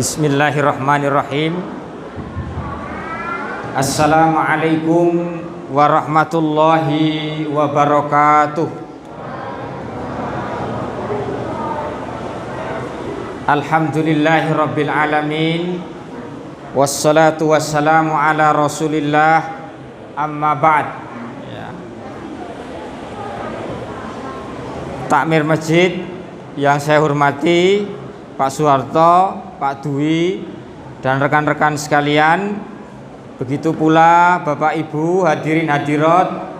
Bismillahirrahmanirrahim. Assalamualaikum warahmatullahi wabarakatuh. Alhamdulillahirabbil alamin. Wassalatu wassalamu ala Rasulillah, amma ba'd. Takmir masjid yang saya hormati, Pak Soeharto, Pak Dwi, dan rekan-rekan sekalian, begitu pula Bapak Ibu hadirin hadirat,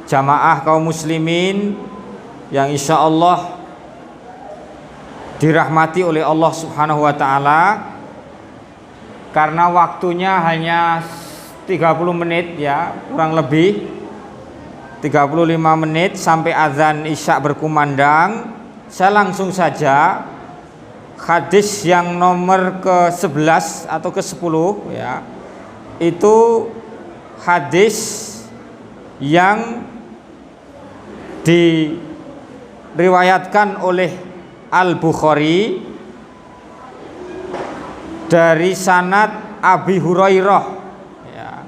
jamaah kaum muslimin yang insya Allah dirahmati oleh Allah Subhanahu wa Ta'ala. Karena waktunya hanya 30 menit ya, kurang lebih 35 menit sampai azan isya berkumandang, saya langsung saja hadis yang nomor ke-11 atau ke-10 ya. Itu hadis yang diriwayatkan oleh Al-Bukhari dari sanad Abi Hurairah ya,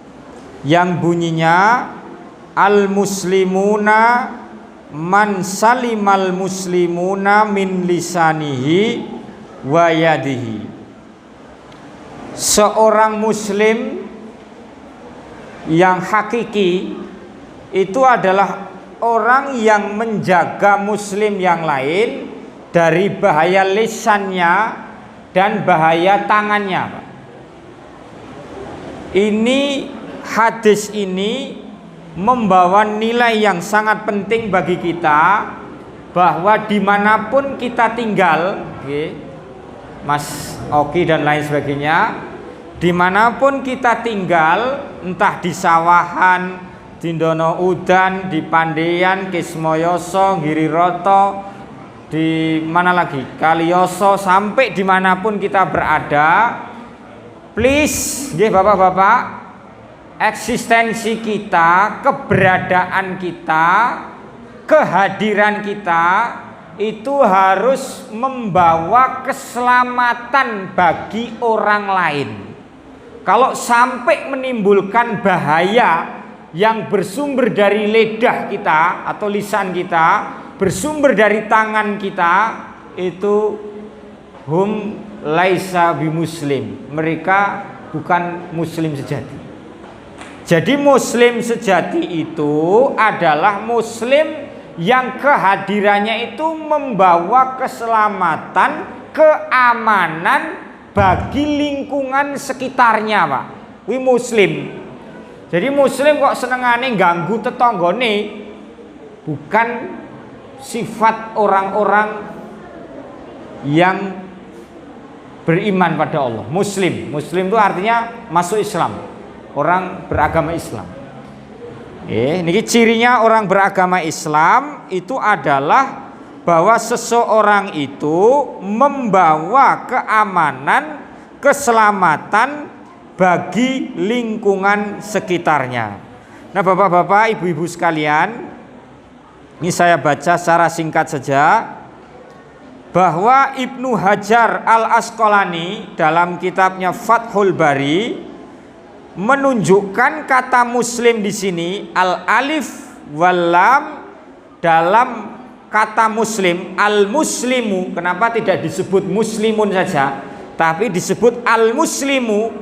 yang bunyinya al-muslimuna man salimal muslimuna min lisanihi wa yadihi. Seorang muslim yang hakiki itu adalah orang yang menjaga muslim yang lain dari bahaya lisannya dan bahaya tangannya. Ini hadis ini membawa nilai yang sangat penting bagi kita, bahwa dimanapun kita tinggal, Mas Oki dan lain sebagainya, dimanapun kita tinggal, entah di sawahan, di Dono Udan, di Pandean, Kismoyoso, Giriroto, di mana lagi, Kaliyoso, sampai dimanapun kita berada, please, bapak-bapak, eksistensi kita, keberadaan kita, kehadiran kita itu harus membawa keselamatan bagi orang lain. Kalau sampai menimbulkan bahaya yang bersumber dari lidah kita atau lisan kita, bersumber dari tangan kita, itu hum laisa bimuslim, mereka bukan muslim sejati. Jadi muslim sejati itu adalah muslim yang kehadirannya itu membawa keselamatan, keamanan bagi lingkungan sekitarnya, Pak. Wi muslim. Jadi muslim kok senengane ganggu tetanggane, bukan sifat orang-orang yang beriman pada Allah. Muslim itu artinya masuk Islam, orang beragama Islam. Ini cirinya orang beragama Islam itu adalah bahwa seseorang itu membawa keamanan, keselamatan bagi lingkungan sekitarnya. Nah, bapak-bapak, ibu-ibu sekalian, ini saya baca secara singkat saja, bahwa Ibnu Hajar Al-Asqalani dalam kitabnya Fathul Bari menunjukkan kata muslim di sini, al-alif wal lam, dalam kata muslim, al-muslimu, kenapa tidak disebut muslimun saja tapi disebut al-muslimu,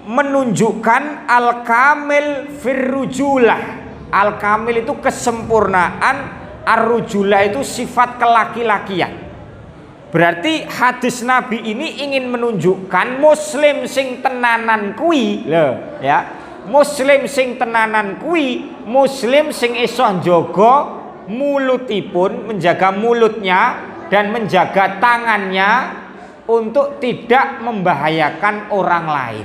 menunjukkan al-kamil firrujulah. Al-kamil itu kesempurnaan, ar-rujulah itu sifat kelaki-lakian. Berarti hadis Nabi ini ingin menunjukkan muslim sing tenanan kuwi lho ya. Muslim sing tenanan kuwi muslim sing iso njaga mulutipun, menjaga mulutnya dan menjaga tangannya untuk tidak membahayakan orang lain.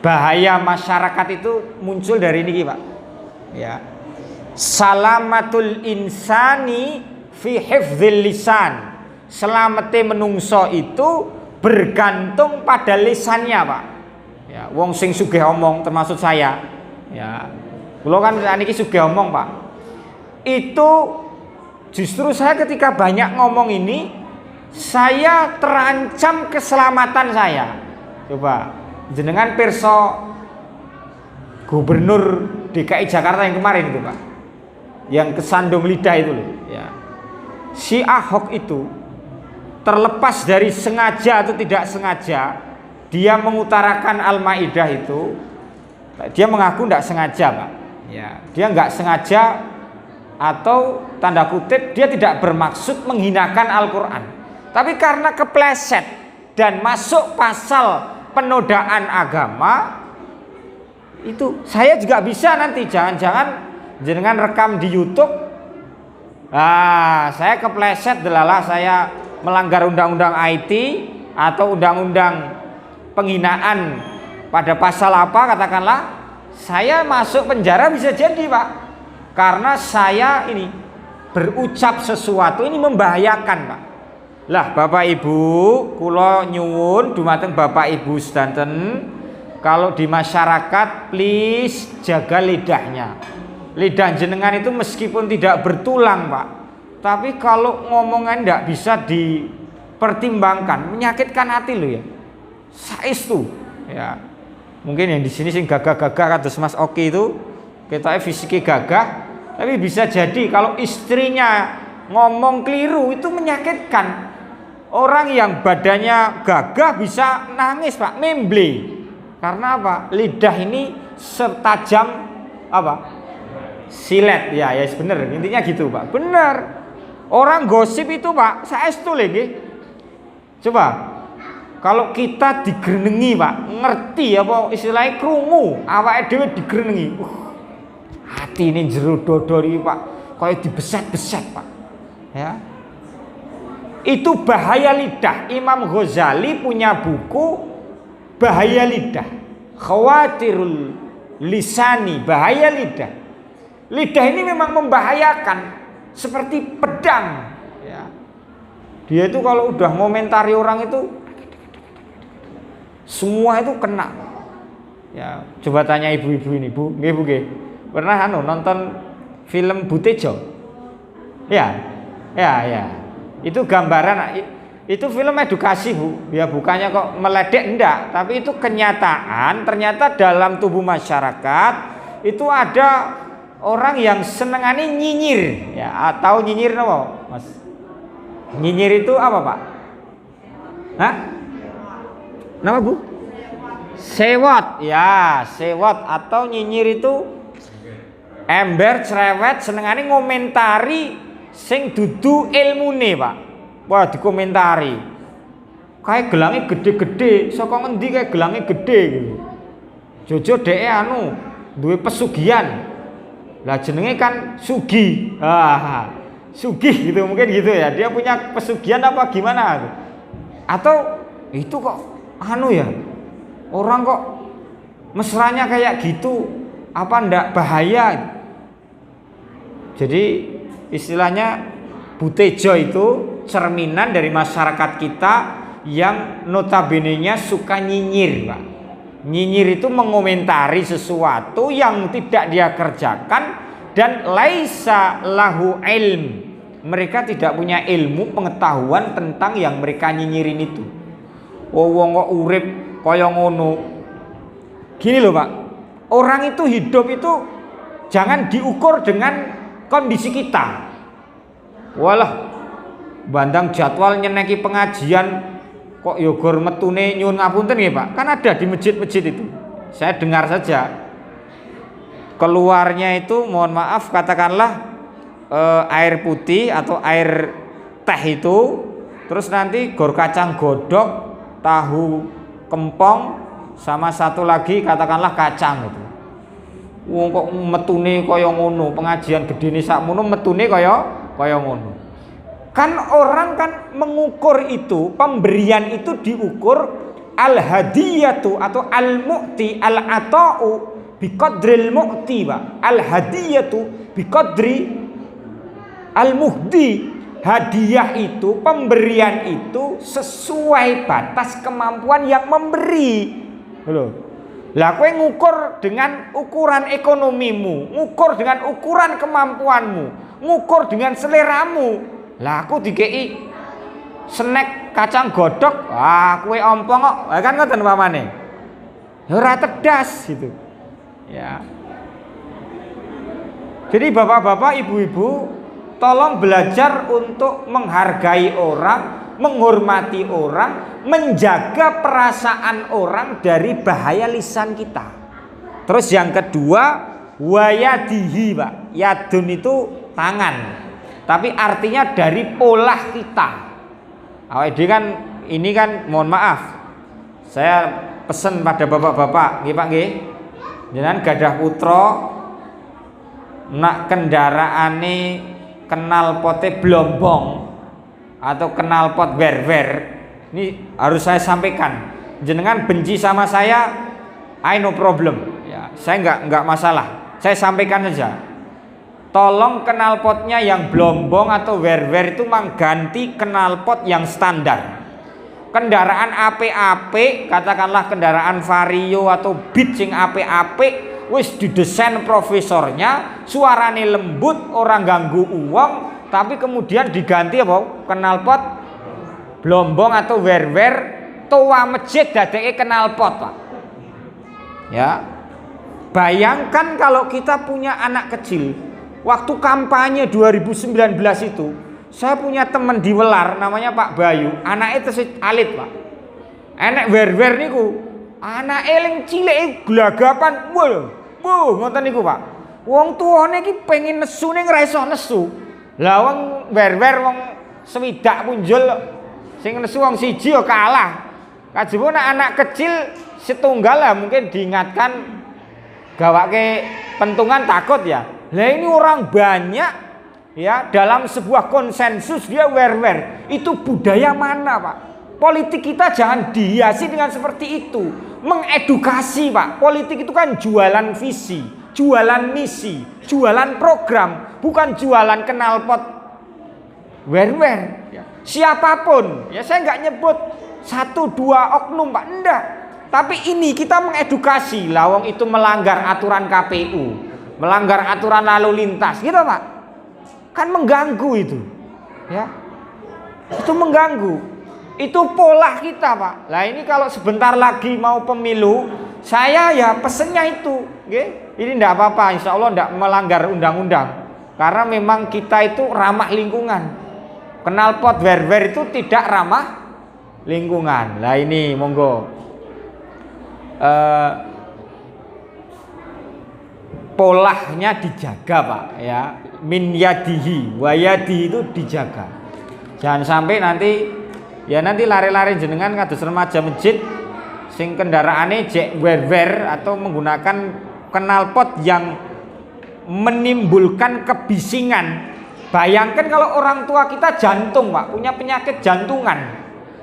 Bahaya masyarakat itu muncul dari ini, Pak. Ya. Salamatul insani fi hifdzil lisan. Selamate menungso itu bergantung pada lisannya, Pak. Ya, wong sing sugih omong termasuk saya. Ya. Kula kan niki sugih omong, Pak. Itu justru saya ketika banyak ngomong ini, saya terancam keselamatan saya. Coba jenengan pirsa Gubernur DKI Jakarta yang kemarin itu Pak, yang kesandung lidah itu loh ya. Si Ahok itu terlepas dari sengaja atau tidak sengaja dia mengutarakan Al-Maidah itu, dia mengaku tidak sengaja Pak ya. Dia nggak sengaja atau tanda kutip dia tidak bermaksud menghinakan Al-Quran, tapi karena kepleset dan masuk pasal penodaan agama itu, saya juga bisa nanti jangan-jangan jenengan rekam di YouTube, saya kepleset delalah saya melanggar undang-undang IT atau undang-undang penghinaan pada pasal apa katakanlah, saya masuk penjara bisa jadi Pak, karena saya ini berucap sesuatu ini membahayakan Pak. Lah Bapak Ibu, kula nyuwun dumateng Bapak Ibu sedanten, kalau di masyarakat please jaga lidahnya. Lidah jenengan itu meskipun tidak bertulang Pak, tapi kalau ngomongan tidak bisa dipertimbangkan, menyakitkan hati loh ya. Saestu ya. Mungkin yang di sini sing gagah-gagah kados Mas Oki itu kita fisiknya gagah, tapi bisa jadi kalau istrinya ngomong keliru itu menyakitkan. Orang yang badannya gagah bisa nangis Pak, memble. Karena apa? Lidah ini setajam apa? Silet ya, ya bener. Intinya gitu Pak. Bener. Orang gosip itu Pak, saestu lagi. Coba kalau kita digrenengi Pak, ngerti apa istilahnya krungu, awake dhewe digrenengi. Hati ini jero dodori Pak, kayak dibeset-beset Pak. Ya. Itu bahaya lidah. Imam Ghazali punya buku bahaya lidah, khawatirul lisani, bahaya lidah. Lidah ini memang membahayakan seperti pedang ya. Dia itu kalau udah ngomentari orang itu semua itu kena ya. Coba tanya ibu-ibu ini, Bu, nggih Bu nggih, pernah nonton film Butejo? Ya. Itu gambaran, itu film edukasi Bu ya, bukannya kok meledek enggak, tapi itu kenyataan. Ternyata dalam tubuh masyarakat itu ada orang yang senengane nyinyir ya, atau nyinyir apa Mas? Nyinyir itu apa Pak? Hah? Nama Bu? Sewot ya, sewot atau nyinyir itu ember cerewet, senengane ngomentari sing dudu ilmune Pak. Wah dikomentari kayak gelangnya gede-gede, saka ngendi kayak gelangnya gede gitu. Jojo dheke duwe pesugihan. Lah jenenge kan Sugi. Sugih gitu mungkin gitu ya. Dia punya pesugihan apa gimana? Atau itu kok ya. Orang kok mesranya kayak gitu, apa ndak bahaya? Jadi istilahnya Butejo itu cerminan dari masyarakat kita yang notabene-nya suka nyinyir Pak. Nyinyir itu mengomentari sesuatu yang tidak dia kerjakan dan laisa lahu ilm. Mereka tidak punya ilmu pengetahuan tentang yang mereka nyinyirin itu. Wong kok urip kaya ngono. Gini loh Pak, orang itu hidup itu jangan diukur dengan kondisi kita. Walah, bandang jadwal nyeneki pengajian kok yogor metune nyuwun ngapunten nggih Pak. Kan ada di masjid-masjid itu. Saya dengar saja. Keluarnya itu mohon maaf katakanlah air putih atau air teh itu, terus nanti gor kacang godok, tahu kempong, sama satu lagi katakanlah kacang itu. Wong kok metune kaya ngono, pengajian gedene sakmono metune kaya ngono. Kan orang kan mengukur itu, pemberian itu diukur al-hadiyatu atau al-mu'ti, al-ata'u biqadril mu'ti Pak. Al-hadiyatu biqadri al-muhdi. Hadiah itu, pemberian itu sesuai batas kemampuan yang memberi. Loh. Lah kowe ngukur dengan ukuran ekonomimu, ngukur dengan ukuran kemampuanmu, ngukur dengan seleramu. Lah aku dikei snack kacang godok, wah kue ompong kok, kan ngoten umpamane. Ya ora tedas gitu. Ya. Jadi bapak-bapak, ibu-ibu, tolong belajar untuk menghargai orang, menghormati orang, menjaga perasaan orang dari bahaya lisan kita. Terus yang kedua, wayadihi, Pak. Yadun itu tangan. Tapi artinya dari pola kita. Kan ini kan mohon maaf. Saya pesen pada bapak-bapak, nggih Pak nggih. Jenengan gadah putra nak kendaraane knalpote blombong atau knalpot wer-wer, ini harus saya sampaikan. Jenengan benci sama saya, I no problem. Ya, saya enggak masalah. Saya sampaikan saja. Tolong knalpotnya yang blombong atau wer-wer itu mengganti knalpot yang standar. Kendaraan apik-apik, katakanlah kendaraan Vario atau Beat sing apik-apik, wis didesain profesornya, suarane lembut, orang ganggu uang, tapi kemudian diganti apa? Knalpot blombong atau wer-wer, toa masjid dadeke knalpot, Pak. Ya. Bayangkan kalau kita punya anak kecil, waktu kampanye 2019 itu, saya punya teman di Welar namanya Pak Bayu, anaknya tersebut alit, Pak. Enek wer-wer niku, anak eling cilik glagapan, ngoten niku, Pak. Wong tuane iki pengen nesu ning ora iso nesu. Lah wong wer-wer wong swidak punjul sing nesu wong siji yo kalah. Kajaba anak kecil setunggal lah mungkin diingatkan gawake pentungan takut ya. Lah ini orang banyak ya dalam sebuah konsensus dia wer-wer. Itu budaya mana, Pak? Politik kita jangan dihiasi dengan seperti itu. Mengedukasi, Pak. Politik itu kan jualan visi, jualan misi, jualan program, bukan jualan knalpot wer-wer. Ya. Siapapun, ya saya nggak nyebut 1-2 oknum, Pak. Enggak. Tapi ini kita mengedukasi, lawang itu melanggar aturan KPU, melanggar aturan lalu lintas, gitu Pak. Kan mengganggu itu, ya. Itu mengganggu. Itu pola kita, Pak. Lah ini kalau sebentar lagi mau pemilu, saya ya pesennya itu, okay? Ini enggak apa-apa, insya Allah enggak melanggar undang-undang. Karena memang kita itu ramah lingkungan. Knalpot wer-wer itu tidak ramah lingkungan. Lah ini monggo. Polanya dijaga, Pak, ya. Min yadihi wa yadihi itu dijaga. Jangan sampai nanti lari-lari jenengan kados remaja masjid sing kendaraane jek wer-wer atau menggunakan knalpot yang menimbulkan kebisingan. Bayangkan kalau orang tua kita jantung, Pak, punya penyakit jantungan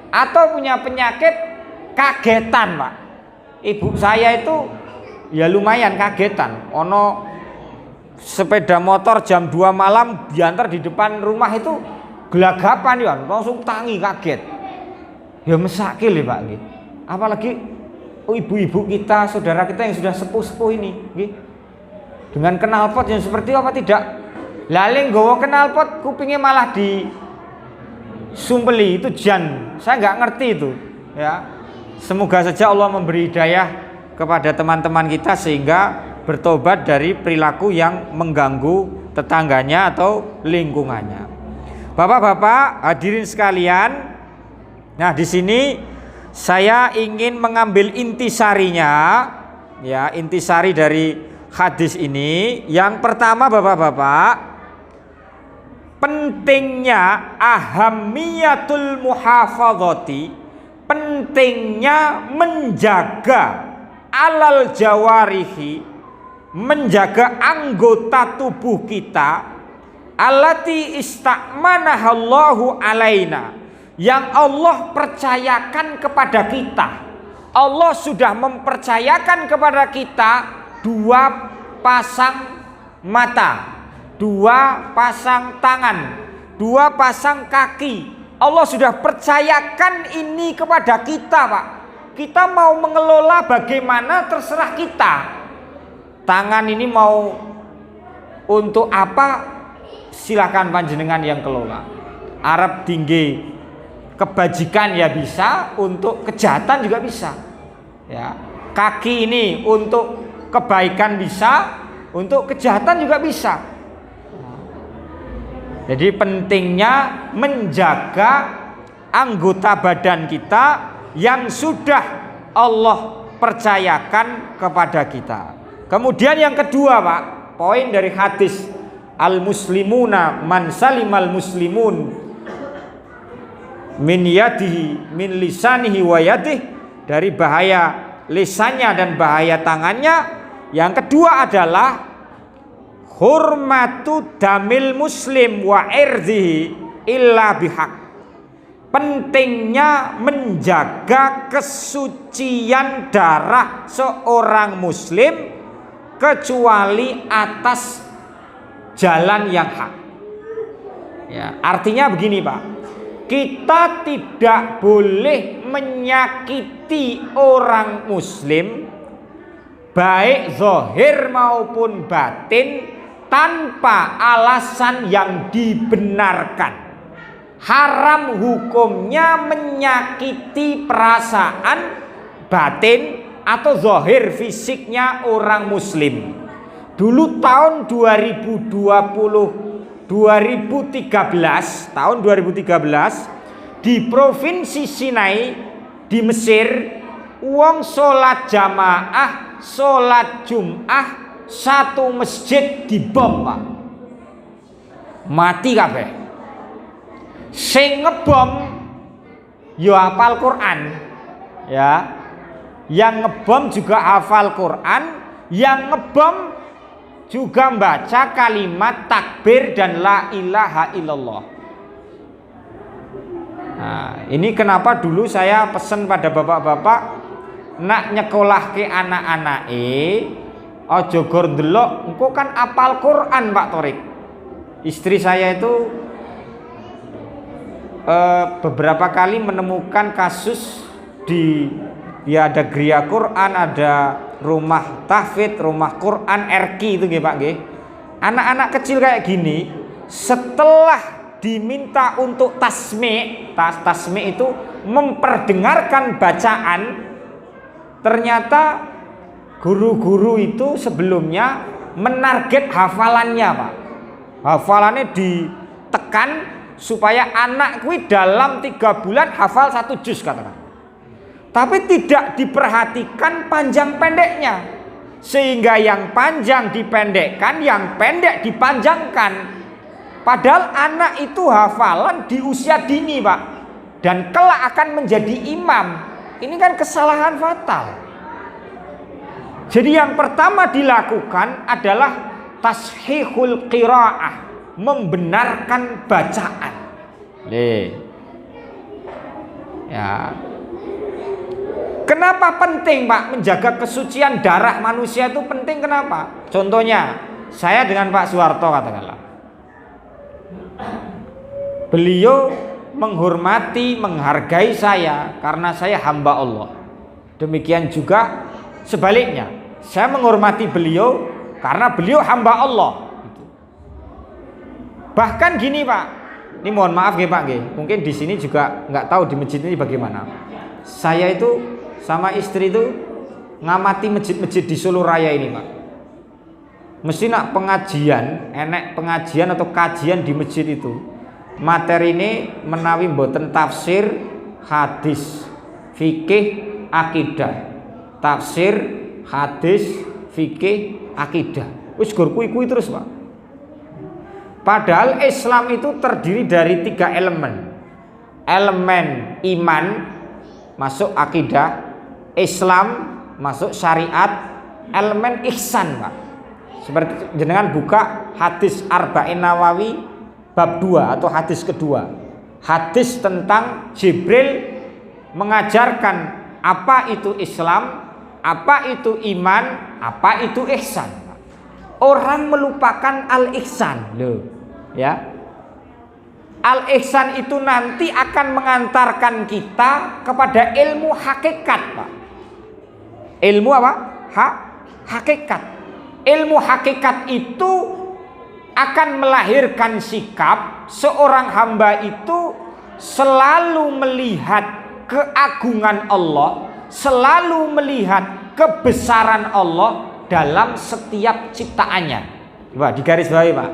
atau punya penyakit kagetan, Pak. Ibu saya itu ya lumayan kagetan. Ono sepeda motor jam 2 malam diantar di depan rumah itu gelagapan ya, langsung tangi kaget. Ya mesake lho, Pak nggih. Apalagi ibu-ibu kita, saudara kita yang sudah sepuh-sepuh ini, nggih. Dengan knalpot yang seperti apa tidak? Laling nggawa knalpot kupingnya malah di sumpeli, itu jan. Saya nggak ngerti itu, ya. Semoga saja Allah memberi hidayah kepada teman-teman kita sehingga bertobat dari perilaku yang mengganggu tetangganya atau lingkungannya. Bapak-bapak, hadirin sekalian, nah di sini saya ingin mengambil intisarinya, ya, intisari dari hadis ini. Yang pertama, bapak-bapak, pentingnya ahamiyatul muhafadzati, pentingnya menjaga alal jawarihi, menjaga anggota tubuh kita, allati istamanahallahu alaina, yang Allah percayakan kepada kita. Allah sudah mempercayakan kepada kita 2 pasang mata, 2 pasang tangan, 2 pasang kaki. Allah sudah percayakan ini kepada kita, Pak. Kita mau mengelola bagaimana terserah kita. Tangan ini mau untuk apa? Silakan panjenengan yang kelola. Arab tinggi kebajikan ya bisa, untuk kejahatan juga bisa. Ya, kaki ini untuk kebaikan bisa, untuk kejahatan juga bisa. Jadi pentingnya menjaga anggota badan kita yang sudah Allah percayakan kepada kita. Kemudian yang kedua, Pak, poin dari hadis al-muslimuna man salimal muslimun min yadihi min lisanihi wa yadihi, dari bahaya lisannya dan bahaya tangannya. Yang kedua adalah hurmatu damil muslim wa irzihi illa bihaq. Pentingnya menjaga kesucian darah seorang muslim kecuali atas jalan yang hak. Ya, artinya begini, Pak. Kita tidak boleh menyakiti orang muslim baik zahir maupun batin tanpa alasan yang dibenarkan. Haram hukumnya menyakiti perasaan batin atau zahir fisiknya orang muslim. Dulu tahun 2013 di Provinsi Sinai di Mesir, wong sholat jamaah, sholat Jum'ah, satu masjid dibom, Pak. Mati kabeh. Sing ngebom yo hafal Quran, ya. Yang ngebom juga hafal Quran, yang ngebom juga membaca kalimat takbir dan la ilaha illallah. Nah, ini kenapa dulu saya pesan pada bapak-bapak, nak nyekolah ke anak-anak ojo gor ndelok engko kan apal Quran, Pak Torik. Istri saya itu beberapa kali menemukan kasus ya ada geria Quran, ada rumah tahfidz, rumah Quran RQ itu nggih Pak nggih. Anak-anak kecil kayak gini setelah diminta untuk tasmi' itu memperdengarkan bacaan, ternyata guru-guru itu sebelumnya menarget hafalannya, Pak. Hafalannya ditekan supaya anak kuwi dalam 3 bulan hafal 1 juz katakan. Tapi tidak diperhatikan panjang pendeknya, sehingga yang panjang dipendekkan, yang pendek dipanjangkan. Padahal anak itu hafalan di usia dini, Pak, dan kelak akan menjadi imam. Ini kan kesalahan fatal. Jadi yang pertama dilakukan adalah tashihul qiraah, membenarkan bacaan. Ya. Kenapa penting, Pak, menjaga kesucian darah manusia itu penting? Kenapa? Contohnya, saya dengan Pak Soeharto katakanlah. Beliau menghormati, menghargai saya karena saya hamba Allah. Demikian juga sebaliknya, saya menghormati beliau karena beliau hamba Allah. Bahkan gini, Pak, ini mohon maaf ya Pak, mungkin di sini juga nggak tahu di masjid ini bagaimana. Saya itu sama istri itu ngamati masjid-masjid di Solo Raya ini, Pak. Mesti nak pengajian, enek pengajian atau kajian di masjid itu, materi ini menawi mboten tafsir, hadis, fikih, akidah. Tafsir, hadis, fikih, akidah. Wis gur kuwi terus, Pak. Padahal Islam itu terdiri dari 3 elemen. Elemen iman masuk akidah, Islam masuk syariat, elemen ihsan, Pak. Seperti jenengan buka hadis Arba'in Nawawi bab 2 atau hadis kedua. Hadis tentang Jibril mengajarkan apa itu Islam, apa itu iman, apa itu ihsan. Orang melupakan al-ihsan, loh, ya. Al-ihsan itu nanti akan mengantarkan kita kepada ilmu hakikat, Pak. Ilmu apa? Hakikat. Ilmu hakikat itu akan melahirkan sikap seorang hamba itu selalu melihat keagungan Allah, selalu melihat kebesaran Allah dalam setiap ciptaannya. Coba digarisbawahi Pak.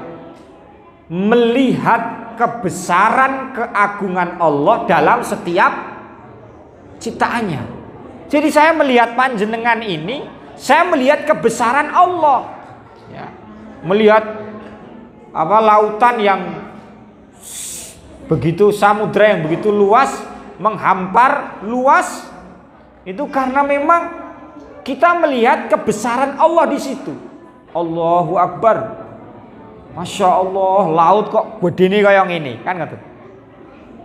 Melihat kebesaran keagungan Allah dalam setiap ciptaannya. Jadi saya melihat panjenengan ini, saya melihat kebesaran Allah. Ya. Melihat lautan yang begitu, samudra yang begitu luas, menghampar luas, itu karena memang kita melihat kebesaran Allah di situ. Allahu Akbar, Masya Allah, laut kok bedini kayak ini, kan gitu.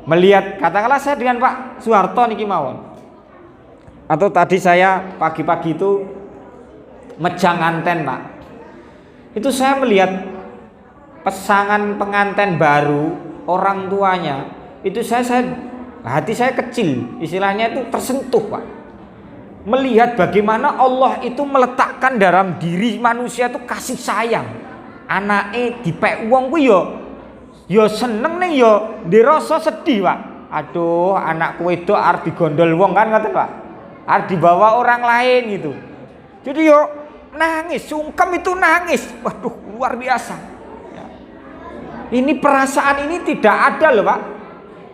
Melihat, katakanlah saya dengan Pak Soeharto niki mawon, atau tadi saya pagi-pagi itu mejang anten Pak, itu saya melihat pasangan pengantin baru, orang tuanya, itu hati saya kecil, istilahnya itu tersentuh Pak. Melihat bagaimana Allah itu meletakkan dalam diri manusia itu kasih sayang. Anake dipek wong ku ya seneng nih, ya dirasa sedih Pak. Aduh, anakku wedok arep digondol wong, kan ngoten Pak. Arep dibawa orang lain gitu. Jadi yo nangis, sungkem itu nangis. Waduh, luar biasa. Ya. Ini perasaan ini tidak ada loh Pak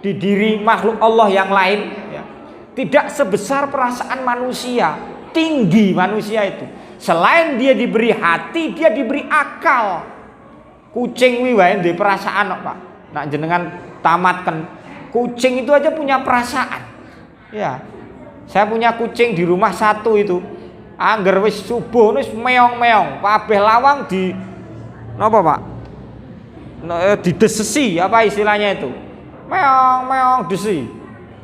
di diri makhluk Allah yang lain, ya. Tidak sebesar perasaan manusia. Tinggi manusia itu. Selain dia diberi hati, dia diberi akal. Kucing wae duwe perasaan kok Pak. Nak jenengan tamatkan, kucing itu aja punya perasaan. Ya. Saya punya kucing di rumah satu itu. Angger wis subuh wis meong-meong, kabeh lawang di napa Pak? Didesesi, apa istilahnya itu? Meong-meong desi.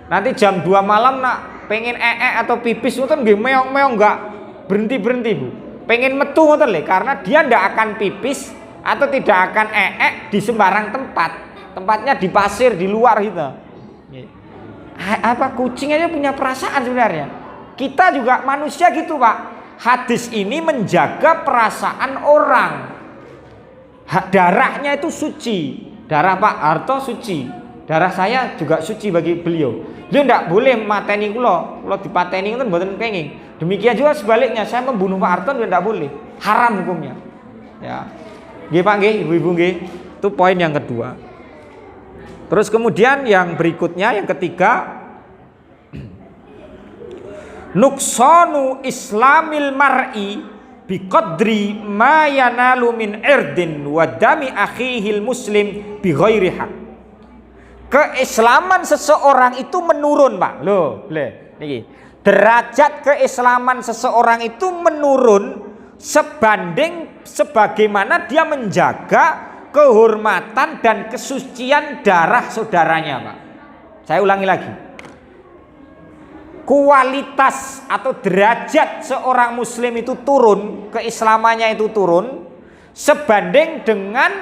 Nanti jam 2 malam nak pengen atau pipis ngoten nggih meong-meong enggak berhenti-berhenti Bu. Pengen metu ngoten lho, karena dia ndak akan pipis atau tidak akan di sembarang tempat. Tempatnya di pasir, di luar gitu. Apa kucing aja punya perasaan sebenarnya. Kita juga manusia gitu Pak. Hadis ini menjaga perasaan orang. Darahnya itu suci. Darah Pak Harto suci. Darah saya juga suci bagi beliau. Beliau tidak boleh mateni kula. Kalau dipateni itu mboten kenging. Demikian juga sebaliknya, saya membunuh Pak Harto juga tidak boleh. Haram hukumnya. Ya. Nggih Pak nggih, Ibu-ibu nggih. Itu poin yang kedua. Terus kemudian yang berikutnya, yang ketiga, nuksanu islamil mar'i biqadri ma yanalu min irdin wa dami akhihil muslim bi ghairi haq. Keislaman seseorang itu menurun Pak. Loh, niki. Derajat keislaman seseorang itu menurun sebagaimana dia menjaga kehormatan dan kesucian darah saudaranya Pak. Saya ulangi lagi. Kualitas atau derajat seorang muslim itu turun, keislamannya itu turun sebanding dengan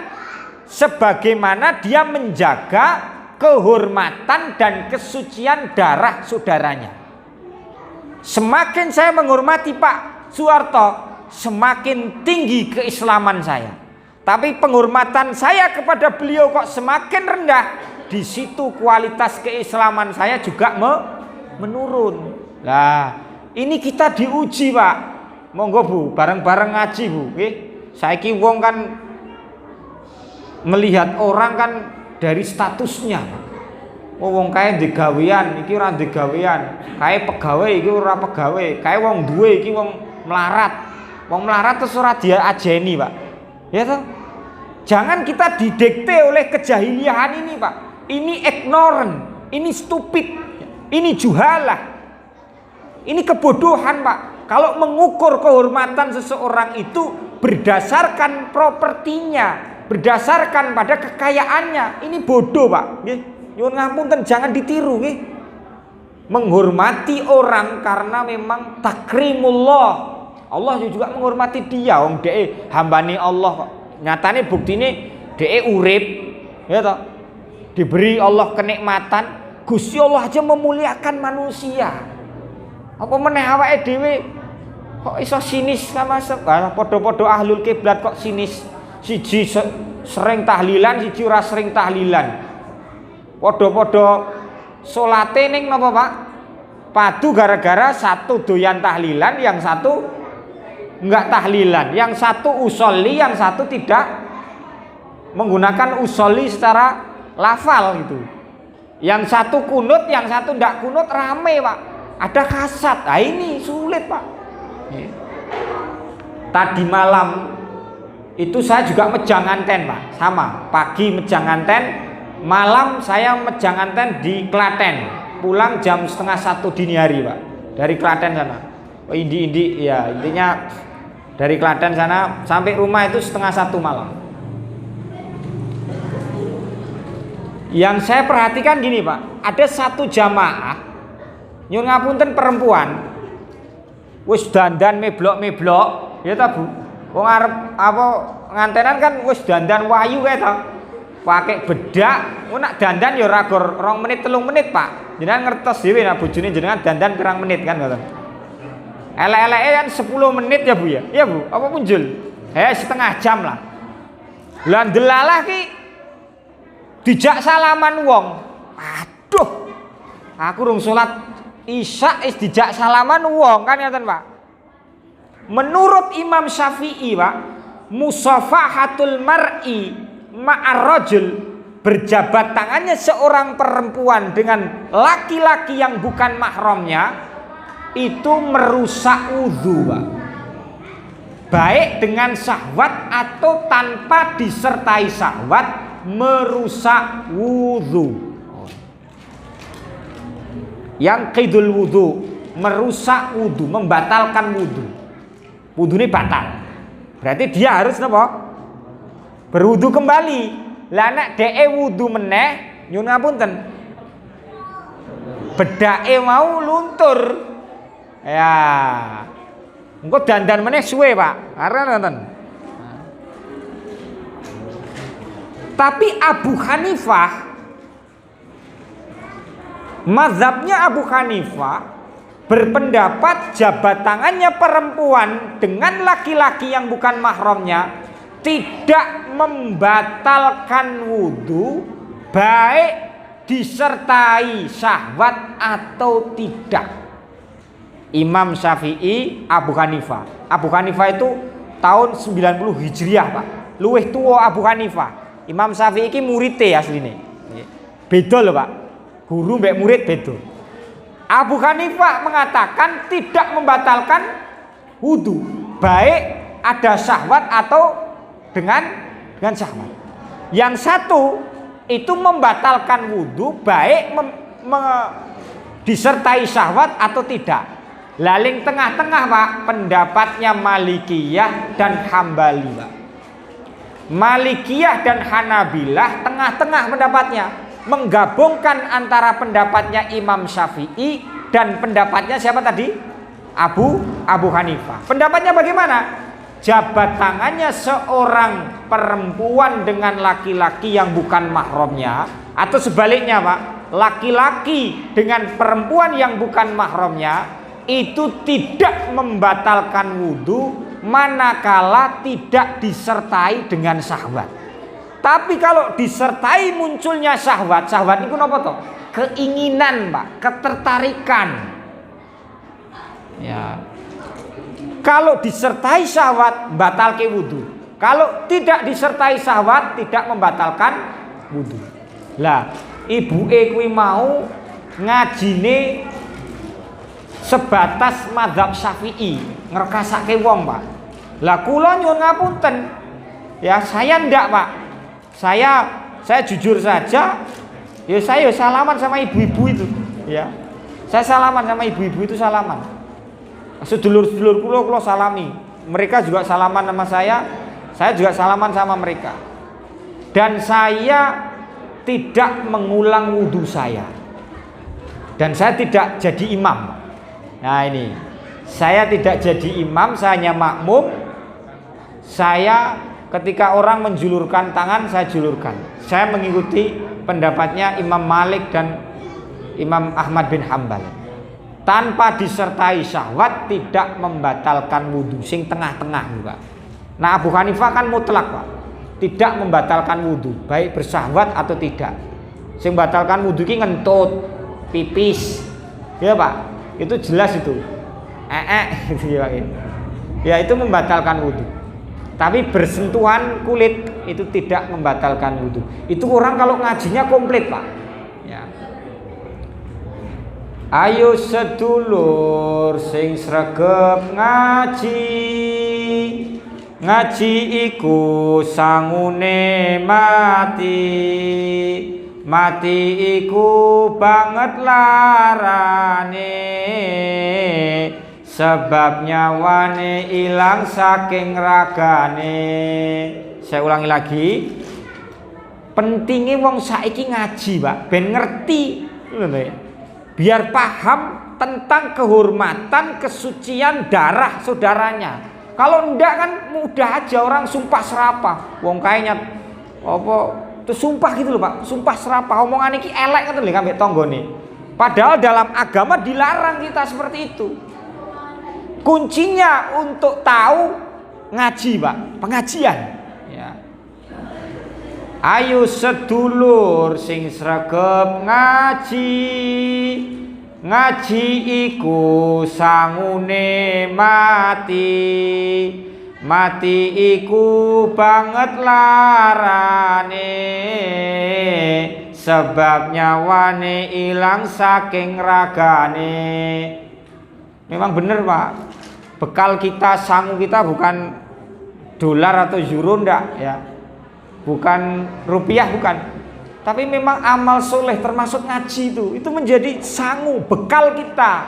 sebagaimana dia menjaga kehormatan dan kesucian darah saudaranya. Semakin saya menghormati Pak Soeharto, semakin tinggi keislaman saya. Tapi penghormatan saya kepada beliau kok semakin rendah. Di situ kualitas keislaman saya juga menurun. Lah, ini kita diuji Pak. Monggo Bu, bareng-bareng ngaji Bu. Saiki wong kan melihat orang kan dari statusnya. Wong kae ndek gawean, iki ora ndek gawean. Kae pegawai, iki ora pegawai. Kae wong duwe, iki wong melarat. Wong melarat terus ora dia ajeni Pak. Ya toh? Jangan kita didikte oleh kejahiliahan ini Pak. Ini ignorant, ini stupid, ini juhalah. Ini kebodohan Pak. Kalau mengukur kehormatan seseorang itu berdasarkan propertinya, berdasarkan pada kekayaannya, ini bodoh Pak. Nyuwun ngapunten, jangan ditiru nggih. Menghormati orang karena memang takrimullah. Allah juga menghormati dia, wong dhek hambane Allah kok. Nyatane buktine dhek urip, ya toh. Diberi Allah kenikmatan, Gusti Allah aja memuliakan manusia. Apa meneh awake dhewe kok iso sinis sama padha-padha ahlul kiblat kok sinis. Siji sering tahlilan, siji ora sering tahlilan. Podo-podo salate ning napa Pak? Padu gara-gara satu doyan tahlilan, yang satu enggak tahlilan, yang satu usolli, yang satu tidak menggunakan usolli secara lafal gitu. Yang satu kunut, yang satu enggak kunut, rame Pak. Ada kasat. Nah ini sulit Pak. Tadi malam itu saya juga mejang anten Pak. Sama, pagi mejang anten, malam saya mejang anten di Klaten. Pulang jam 12:30 dini hari Pak. Dari Klaten sana. Indi ya, intinya dari Klaten sana sampai rumah itu 12:30 malam. Yang saya perhatikan gini Pak, ada satu jamaah nyuwun ngapunten perempuan wis dandan meblok-meblok ya ta Bu. Wong arep apa ngantenan kan wis dandan wayu kae ta. Pakai bedak, nak dandan ya ora gor 2 menit 3 menit Pak. Jenengan ngertos dhewe nek bojone jenengan dandan pirang menit kan ngoten. Elek-eleke kan 10 menit ya Bu ya. Iya Bu, apa punjul? Setengah jam lah. Lah ndelalah ki dijak salaman wong. Aduh. Aku rung salat Isya is dijak salaman wong kan ngoten Pak. Menurut Imam Syafi'i Pak, musafahatul mar'i ma'ar rajul, berjabat tangannya seorang perempuan dengan laki-laki yang bukan mahramnya itu merusak wudu Pak. Baik dengan syahwat atau tanpa disertai syahwat merusak wudu. Yang qidul wudu, merusak wudu, membatalkan wudu. Wudu ini batal. Berarti dia harus apa? Berwudu kembali. Lah nek dheke wudu meneh, nyuwun ngapunten. Bedake mau luntur. Ya. Engko dandan meneh suwe, Pak. Karena nonton. Tapi Abu Hanifah, mazhabnya Abu Hanifah berpendapat jabat tangannya perempuan dengan laki-laki yang bukan mahramnya tidak membatalkan wudu baik disertai syahwat atau tidak. Imam Syafi'i, Abu Hanifah. Abu Hanifah itu tahun 90 Hijriah Pak. Luwih tua Abu Hanifah. Imam Syafi'i iki murite asline. Beda lho Pak. Guru mbek murid beda. Abu Hanifah mengatakan tidak membatalkan wudu baik ada syahwat atau dengan syahwat. Yang satu itu membatalkan wudu baik disertai syahwat atau tidak. Laling tengah-tengah Pak, pendapatnya Malikiyah dan Hambali Pak. Malikiyah dan Hanabilah tengah-tengah pendapatnya, menggabungkan antara pendapatnya Imam Syafi'i dan pendapatnya siapa tadi? Abu Hanifah. Pendapatnya bagaimana? Jabat tangannya seorang perempuan dengan laki-laki yang bukan mahramnya, atau sebaliknya Pak, laki-laki dengan perempuan yang bukan mahramnya itu tidak membatalkan wudu manakala tidak disertai dengan syahwat. Tapi kalau disertai munculnya syahwat itu apa toh? Keinginan Pak, ketertarikan. Ya. Kalau disertai syahwat batal ke wudu. Kalau tidak disertai syahwat tidak membatalkan wudu. Lah, ibuke kuwi mau ngajine sebatas mazhab Syafi'i, ngrekasake wong, Pak. Lah kula nyuwun ngapunten. Ya, saya ndak, Pak. Saya jujur saja, ya saya salaman sama ibu-ibu itu, ya. Saya salaman sama ibu-ibu itu salaman. Sedulur-sedulur kula salami. Mereka juga salaman sama saya juga salaman sama mereka. Dan saya tidak mengulang wudhu saya. Dan saya tidak jadi imam. Nah ini, saya tidak jadi imam, saya hanya makmum. Saya ketika orang menjulurkan tangan, saya julurkan. Saya mengikuti pendapatnya Imam Malik dan Imam Ahmad bin Hambal. Tanpa disertai syahwat tidak membatalkan wudhu. Sing tengah-tengah juga. Nah Abu Hanifah kan mutlak Pak, tidak membatalkan wudhu baik bersyahwat atau tidak. Sing batalkan wudu ki ngentut, pipis. Ya, Pak. Itu jelas itu. Gitu ya, Pak. Ya, itu membatalkan wudu. Tapi bersentuhan kulit itu tidak membatalkan wudu. Itu orang kalau ngajinya komplit, Pak. Ya. Ayo sedulur sing sregep ngaji. Ngaji iku sangune mati. Mati iku banget larane. Sebab nyawane ilang saking ragane. Saya ulangi lagi. Pentingnya wong saiki ngaji, Pak, ben ngerti. Biar paham tentang kehormatan, kesucian darah saudaranya. Kalau ndak kan mudah aja orang sumpah serapah. Wong kayaknya apa itu sumpah gitu loh, Pak. Sumpah serapah omongan iki elek ngoten lho ambek tanggane. Padahal dalam agama dilarang kita seperti itu. Kuncinya untuk tahu ngaji, Pak, pengajian. Ya. Ayo sedulur sing sregep ngaji. Ngaji iku sangune mati. Mati iku banget larane. Sebab nyawane ilang saking ragane. Memang benar, Pak. Bekal kita, sangu kita bukan dolar atau euro ndak ya. Bukan rupiah, bukan. Tapi memang amal soleh termasuk ngaji itu menjadi sangu, bekal kita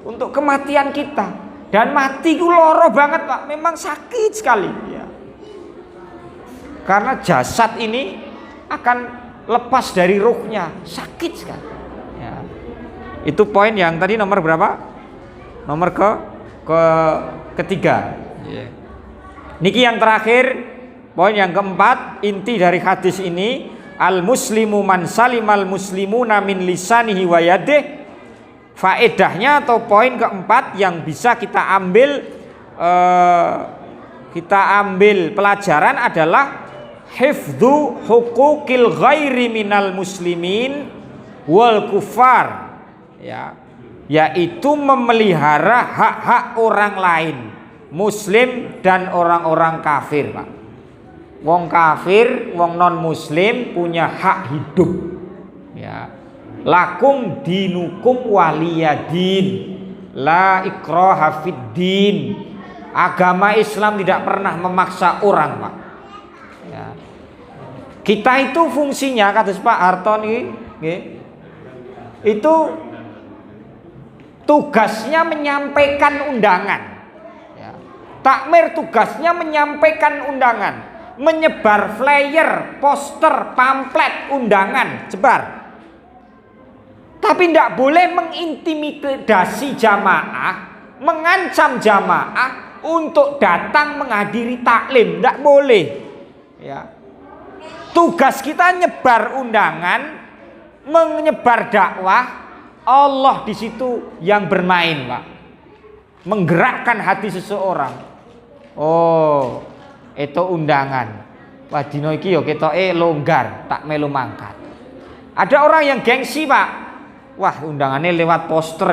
untuk kematian kita. Dan mati itu loro banget, Pak. Memang sakit sekali ya. Karena jasad ini akan lepas dari ruhnya, sakit sekali ya. Itu poin yang tadi nomor berapa? Nomor ketiga. Niki yang terakhir, poin yang keempat, inti dari hadis ini, al muslimu man salimal muslimuna min lisanihi wa yadihi. Faedahnya atau poin keempat yang bisa kita ambil pelajaran adalah hifdzu huquqil ghairi minal muslimin wal kufar ya. Yaitu memelihara hak-hak orang lain, muslim dan orang-orang kafir, Pak. Wong kafir, wong non muslim punya hak hidup. Ya. Lakum dinukum waliyadin. La ikraha fid din. Agama Islam tidak pernah memaksa orang, Pak. Ya. Kita itu fungsinya kados Pak Harto niki, nggih. Itu tugasnya menyampaikan undangan ya. Takmir tugasnya menyampaikan undangan, menyebar flyer, poster, pamflet, undangan, sebar. Tapi tidak boleh mengintimidasi jamaah, mengancam jamaah untuk datang menghadiri taklim, tidak boleh ya. Tugas kita nyebar undangan, menyebar dakwah. Allah di situ yang bermain, Pak. Menggerakkan hati seseorang. Oh, itu undangan. Wah, dino iki yo ketoke longgar, tak melu mangkat. Ada orang yang gengsi, Pak. Wah, undangannya lewat poster.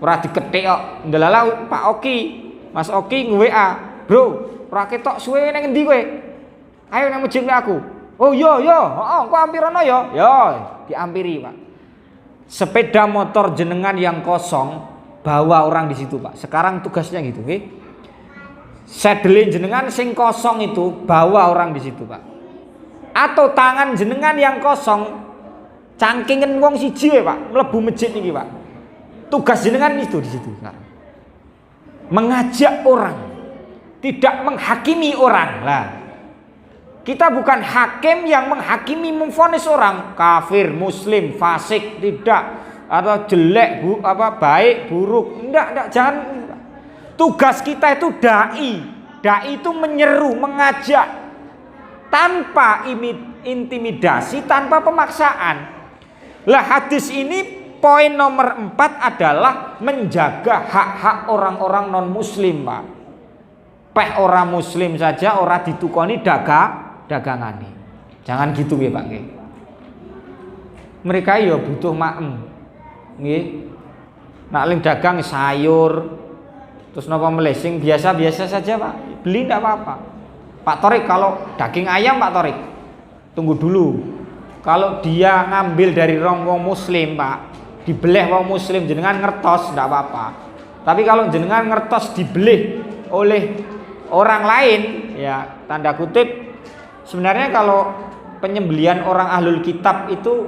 Ora diketik kok. Ndelala Pak Oki, Mas Oki nge-WA, "Bro, ora ketok suwe nang endi kowe? Ayo nang masjid aku." "Oh, yo, heeh, kok ampirono yo?" Yo, diampiri, Pak. Sepeda motor jenengan yang kosong, bawa orang di situ, Pak. Sekarang tugasnya gitu, nggih. Sedelin jenengan sing kosong itu, bawa orang di situ, Pak. Atau tangan jenengan yang kosong, cangkingen wong siji, Pak, mlebu masjid niki, Pak. Tugas jenengan itu di situ sekarang. Mengajak orang, tidak menghakimi orang. Lah, kita bukan hakim yang menghakimi, memvonis orang kafir, muslim, fasik, tidak, atau jelek, baik, buruk. Enggak, jangan. Tugas kita itu dai. Dai itu menyeru, mengajak tanpa intimidasi, tanpa pemaksaan. Lah, hadis ini poin nomor 4 adalah menjaga hak-hak orang-orang non muslim, Pak. Peh orang muslim saja orang ditukoni dagangane. Jangan gitu ya, Pak. Mereka ya butuh maem. Nggih. Nak ling dagang sayur, terus napa melesing biasa-biasa saja Pak. Beli enggak apa-apa. Pak Torik kalau daging ayam Pak Torik, tunggu dulu. Kalau dia ngambil dari wong muslim Pak, dibeleh wong muslim jenengan ngertos enggak apa-apa. Tapi kalau jenengan ngertos dibeleh oleh orang lain, ya tanda kutip sebenarnya kalau penyembelian orang ahlul kitab itu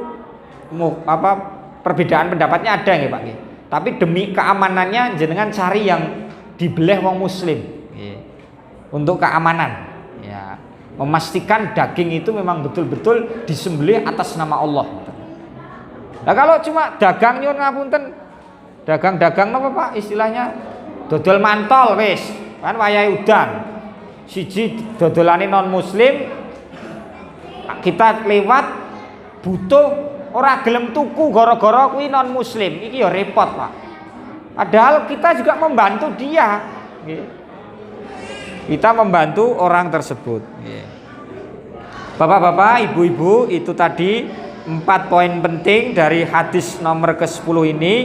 perbedaan pendapatnya ada nggih Pak nggih. Tapi demi keamanannya jenengan cari yang dibeleh wong muslim. Untuk keamanan, ya, memastikan daging itu memang betul-betul disembelih atas nama Allah. Nah kalau cuma dagang nyuwun ngapunten, dagang-dagang apa Pak istilahnya, dodol mantol wis, kan wayahe udan. Siji dodolane non muslim, kita lewat butuh ora gelem tuku gara-gara kuwi non muslim, iki ya repot Pak. Padahal kita juga membantu dia. Kita membantu orang tersebut. Bapak-bapak, ibu-ibu, itu tadi 4 poin penting dari hadis nomor ke-10 ini.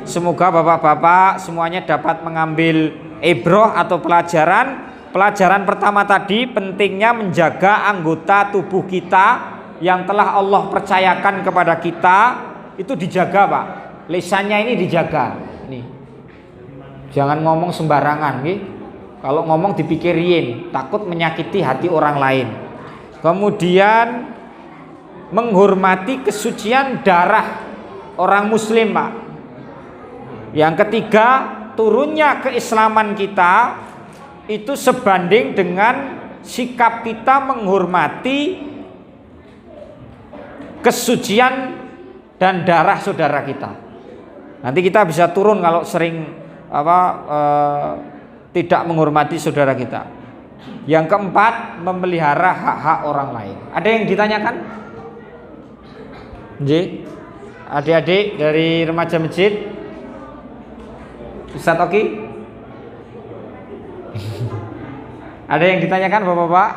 Semoga bapak-bapak semuanya dapat mengambil ibroh atau pelajaran. Pelajaran pertama tadi pentingnya menjaga anggota tubuh kita yang telah Allah percayakan kepada kita, itu dijaga Pak. Lisannya ini dijaga. Nih. Jangan ngomong sembarangan, nggih. Kalau ngomong dipikirin, takut menyakiti hati orang lain. Kemudian menghormati kesucian darah orang muslim Pak. Yang ketiga, turunnya keislaman kita itu sebanding dengan sikap kita menghormati kesucian dan darah saudara kita. Nanti kita bisa turun kalau sering tidak menghormati saudara kita. Yang keempat, memelihara hak-hak orang lain. Ada yang ditanyakan? Nggih. Adik-adik dari remaja masjid, Ustaz Oki? Ada yang ditanyakan Bapak-bapak?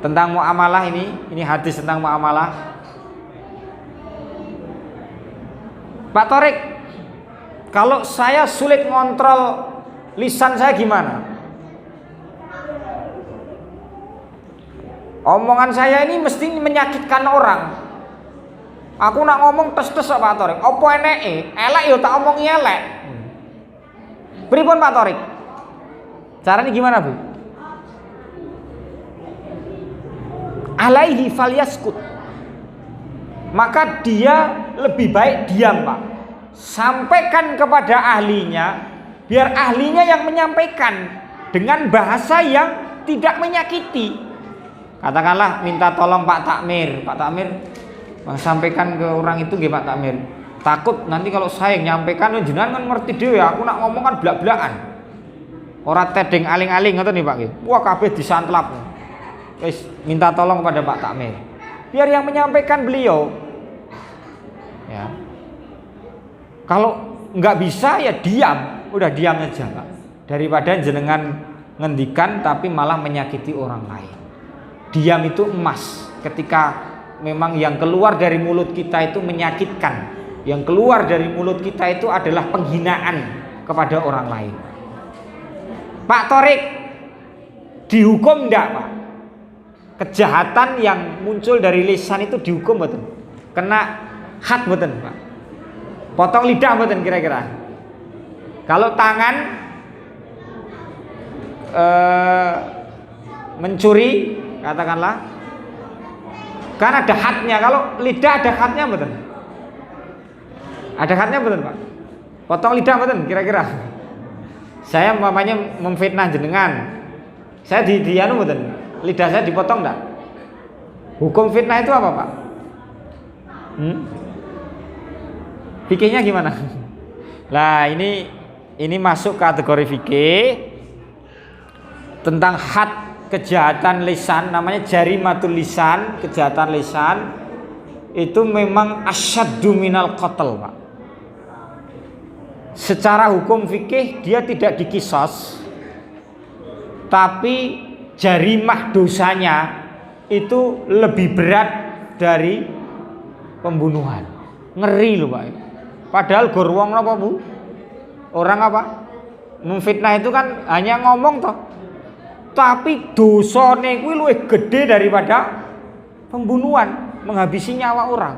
Tentang muamalah ini hadis tentang muamalah. Pak Torik, kalau saya sulit ngontrol lisan saya gimana? Omongan saya ini mesti menyakitkan orang. Aku nak ngomong tes-tes Pak Torik. Apa eneke? Elek ya tak omongi elek. Pripun Pak Torik? Caranya gimana Bu? Alaihi falyaskut. Maka dia lebih baik diam Pak. Sampaikan kepada ahlinya, biar ahlinya yang menyampaikan dengan bahasa yang tidak menyakiti. Katakanlah minta tolong Pak Takmir, sampaikan ke orang itu nggih Pak Takmir. Takut nanti kalau saya nyampaikan jenengan kan ngerti dhewe, aku nak ngomong kan blak-blakan. Ora tedeng aling-aling ngoten nih Pak nggih. Wah kabeh disantlap. Wis minta tolong kepada Pak Takmir. Biar yang menyampaikan beliau. Ya. Kalau nggak bisa ya diam, udah diam aja Pak. Daripada jenengan ngendikan tapi malah menyakiti orang lain. Diam itu emas. Ketika memang yang keluar dari mulut kita itu menyakitkan, yang keluar dari mulut kita itu adalah penghinaan kepada orang lain. Pak Torik, dihukum enggak Pak? Kejahatan yang muncul dari lisan itu dihukum betul? Kena had betul Pak? Potong lidah betul kira-kira? Kalau tangan mencuri katakanlah, kan ada hadnya. Kalau lidah ada hadnya betul? Ada hadnya betul Pak? Potong lidah betul kira-kira? Saya umpamanya memfitnah jenengan, saya dianu betul, lidah saya dipotong enggak? Hukum fitnah itu apa Pak? Fikihnya gimana? Lah ini masuk kategori fikih tentang had kejahatan lisan, namanya jarimatul lisan, kejahatan lisan itu memang asyaddu minal qatl Pak. Secara hukum fikih dia tidak dikisos, tapi jarimah dosanya itu lebih berat dari pembunuhan. Ngeri loh Pak. Padahal gor wong napa Bu? Orang apa? Memfitnah itu kan hanya ngomong toh. Tapi dosane kuwi luwih gede daripada pembunuhan, menghabisi nyawa orang.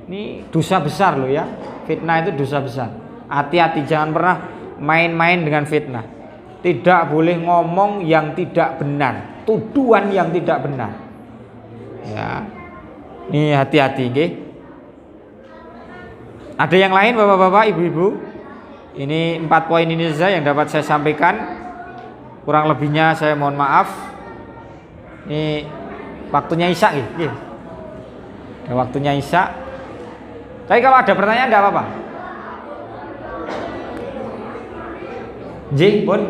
Ini dosa besar loh ya. Fitnah itu dosa besar. Hati-hati, jangan pernah main-main dengan fitnah. Tidak boleh ngomong yang tidak benar, tuduhan yang tidak benar. Ya. Ini hati-hati nggih. Ada yang lain Bapak-bapak, Ibu-ibu? Ini 4 poin ini saja yang dapat saya sampaikan. Kurang lebihnya saya mohon maaf. Ini waktunya Isya nggih. Ada waktunya Isya. Tapi kalau ada pertanyaan enggak apa-apa. Nggih, pun.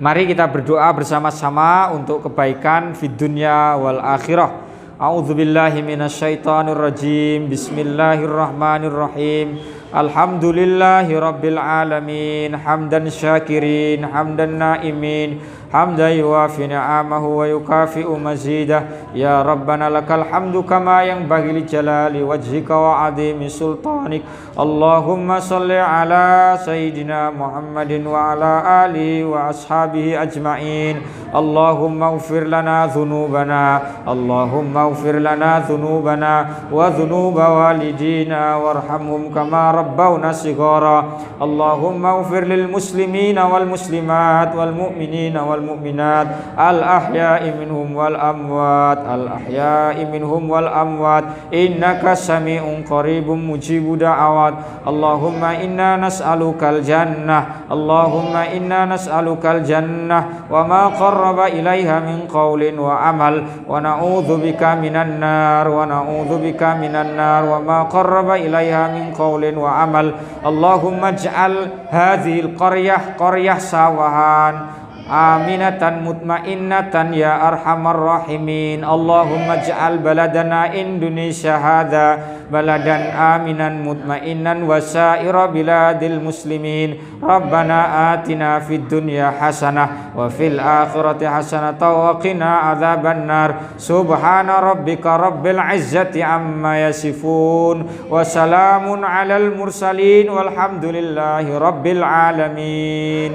Mari kita berdoa bersama-sama untuk kebaikan fid dunya wal akhirah. A'udzubillahi minasyaitonirrajim. Bismillahirrahmanirrahim. Alhamdulillahi rabbil alamin. Hamdan syakirin, hamdan naimin, hamdan yuwafi ni'amahu wa yukafi'u mazidah. Ya Rabbana lakal hamdu kama yanbaghi li jalali wajhika wa 'azimi sultanik. Allahumma shalli ala sayyidina Muhammadin wa ala alihi wa ashabihi ajma'in. Allahumma ighfir lana dhunubana, Allahumma ighfir lana dhunubana wa dhunuba walidina warhamhum kama rabbawna shighara. Allahumma ighfir lil muslimina wal muslimat wal mu'minina wal mu'minat al ahya'i minhum wal amwat, al ahya'i minhum wal amwat, innaka sami'un qaribun mujibu da'awat. Allahumma inna nas'alukal jannah, Allahumma inna nas'alukal jannah wa ma qarraba ilaiha min qawlin wa amal, wa na'udzubika minan nar, wa na'udzubika minan nar wa ma qarraba ilaiha min qawlin wa amal. Allahumma ij'al hadhil qaryah sawahan aminatan mutmainnatan ya arhamar rahimin. Allahumma ij'al baladana Indonesia hadza baladan aminan mutmainnan wa sa'ira biladil muslimin. Rabbana atina fid dunya hasanah wa fil akhirati hasanah wa qina adzabannar. Subhana rabbika rabbil izzati amma yasifun wa salamun alal mursalin walhamdulillahi rabbil alamin.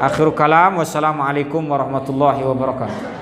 Akhirul kalam, wassalamualaikum warahmatullahi wabarakatuh.